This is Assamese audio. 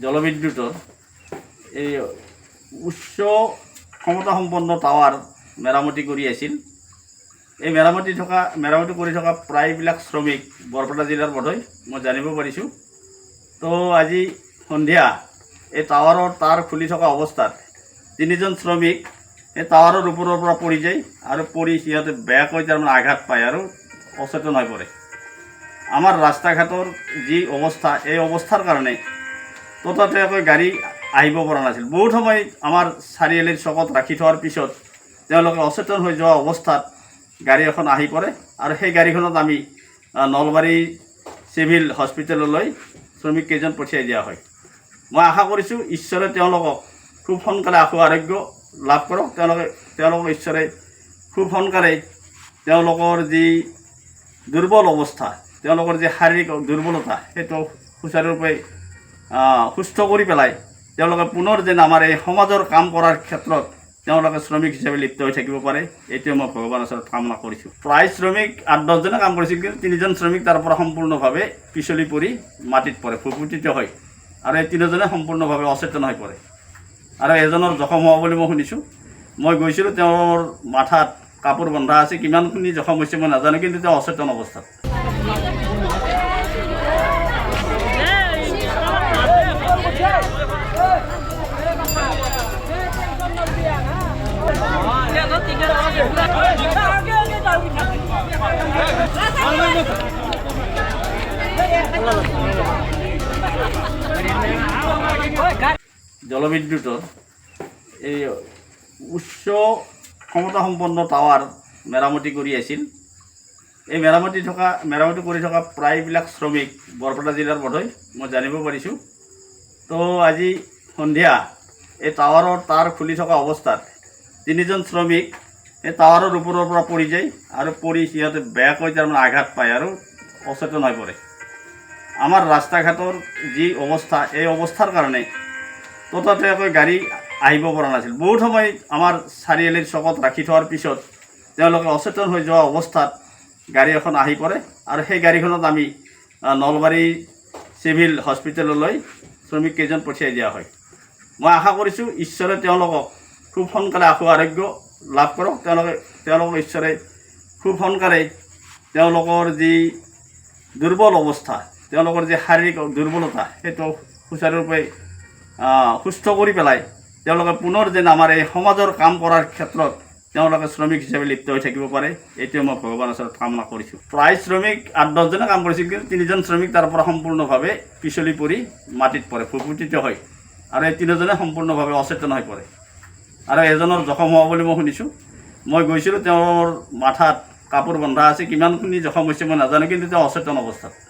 জলবিদ্যুতৰ এই উচ্চ ক্ষমতা সম্পন্ন টাৱাৰ মেৰামতি কৰি আছিল। এই মেৰামতি কৰি থকা প্ৰায়বিলাক শ্ৰমিক বৰপেটা জিলাৰ বধৈ মই জানিব পাৰিছোঁ। তো আজি সন্ধিয়া এই টাৱাৰৰ তাঁৰ খুলি থকা অৱস্থাত তিনিজন শ্ৰমিক এই টাৱাৰৰ ওপৰৰ পৰা পৰি যায় আৰু পৰি সিহঁতে বেয়াকৈ তাৰমানে আঘাত পায় আৰু অচেতন হৈ পৰে। আমাৰ ৰাস্তা ঘাটৰ যি অৱস্থা, এই অৱস্থাৰ কাৰণে ততাতৈয়াকৈ গাড়ী আহিব পৰা নাছিল। বহুত সময় আমাৰ চাৰিআলিৰ চকত ৰাখি থোৱাৰ পিছত তেওঁলোকে অচেতন হৈ যোৱা অৱস্থাত গাড়ী এখন আহি পৰে আৰু সেই গাড়ীখনত আমি নলবাৰী চিভিল হস্পিটেললৈ শ্ৰমিককেইজন পঠিয়াই দিয়া হয়। মই আশা কৰিছোঁ ঈশ্বৰে তেওঁলোকক খুব সোনকালে আশু আৰোগ্য লাভ কৰক। তেওঁলোকক ঈশ্বৰে খুব সোনকালে তেওঁলোকৰ যি দুৰ্বল অৱস্থা, তেওঁলোকৰ যি শাৰীৰিক দুৰ্বলতা, সেইটো সুচাৰুৰূপে সুস্থ কৰি পেলাই তেওঁলোকে পুনৰ যেন আমাৰ এই সমাজৰ কাম কৰাৰ ক্ষেত্ৰত তেওঁলোকে শ্ৰমিক হিচাপে লিপ্ত হৈ থাকিব পাৰে, এইটোৱে মই ভগৱানৰ ওচৰত কামনা কৰিছোঁ। প্ৰায় শ্ৰমিক 8-10জনে কাম কৰিছিল, কিন্তু 3জন শ্ৰমিক তাৰ পৰা সম্পূৰ্ণভাৱে পিছলি পৰি মাটিত পৰে, ভূপতিত হয় আৰু এই 3জনে সম্পূৰ্ণভাৱে অচেতন হৈ পৰে আৰু এজনৰ জখম হোৱা বুলি মই শুনিছোঁ। মই গৈছিলোঁ, তেওঁৰ মাথাত কাপোৰ বন্ধা আছে, কিমানখিনি জখম হৈছে মই নাজানো, কিন্তু তেওঁ অচেতন অৱস্থাত। জলবিদ্যুতৰ এই উচ্চ ক্ষমতা সম্পন্ন টাৱাৰ মেৰামতি কৰি আছিল। এই মেৰামতি কৰি থকা প্ৰায়বিলাক শ্ৰমিক বৰপেটা জিলাৰ বধৈ মই জানিব পাৰিছোঁ। তো আজি সন্ধিয়া এই টাৱাৰৰ তাঁৰ খুলি থকা অৱস্থাত তিনিজন শ্ৰমিক এই টাৱাৰৰ ওপৰৰ পৰা পৰি যায় আৰু পৰি সিহঁতে বেয়াকৈ তাৰমানে আঘাত পায় আৰু অচেতন হৈ পৰে। আমাৰ ৰাস্তা ঘাটৰ যি অৱস্থা, এই অৱস্থাৰ কাৰণে ততাতৈয়াকৈ গাড়ী আহিব পৰা নাছিল। বহুত সময় আমাৰ চাৰিআলিৰ চকত ৰাখি থোৱাৰ পিছত তেওঁলোকে অচেতন হৈ যোৱা অৱস্থাত গাড়ী এখন আহি পৰে আৰু সেই গাড়ীখনত আমি নলবাৰী চিভিল হস্পিটেললৈ শ্ৰমিককেইজন পঠিয়াই দিয়া হয়। মই আশা কৰিছোঁ ঈশ্বৰে তেওঁলোকক খুব সোনকালে আশু আৰোগ্য লাভ কৰক। তেওঁলোকক ঈশ্বৰে খুব সোনকালে তেওঁলোকৰ যি দুৰ্বল অৱস্থা, তেওঁলোকৰ যি শাৰীৰিক দুৰ্বলতা, সেইটো সুচাৰুৰূপে সুস্থ কৰি পেলাই তেওঁলোকে পুনৰ যেন আমাৰ এই সমাজৰ কাম কৰাৰ ক্ষেত্ৰত তেওঁলোকে শ্ৰমিক হিচাপে লিপ্ত হৈ থাকিব পাৰে, এইটোৱে মই ভগৱানৰ ওচৰত কামনা কৰিছোঁ। প্ৰায় শ্ৰমিক 8-10জনে কাম কৰিছিল, কিন্তু 3জন শ্ৰমিক তাৰ পৰা সম্পূৰ্ণভাৱে পিছলি পৰি মাটিত পৰে, ভূপতিত হয় আৰু এই 3জনে সম্পূৰ্ণভাৱে অচেতন হৈ পৰে আৰু এজনৰ জখম হোৱা বুলি মই শুনিছোঁ। মই গৈছিলোঁ, তেওঁৰ মাথাত কাপোৰ বন্ধা আছে, কিমানখিনি জখম হৈছে মই নাজানো, কিন্তু তেওঁ অচেতন অৱস্থাত।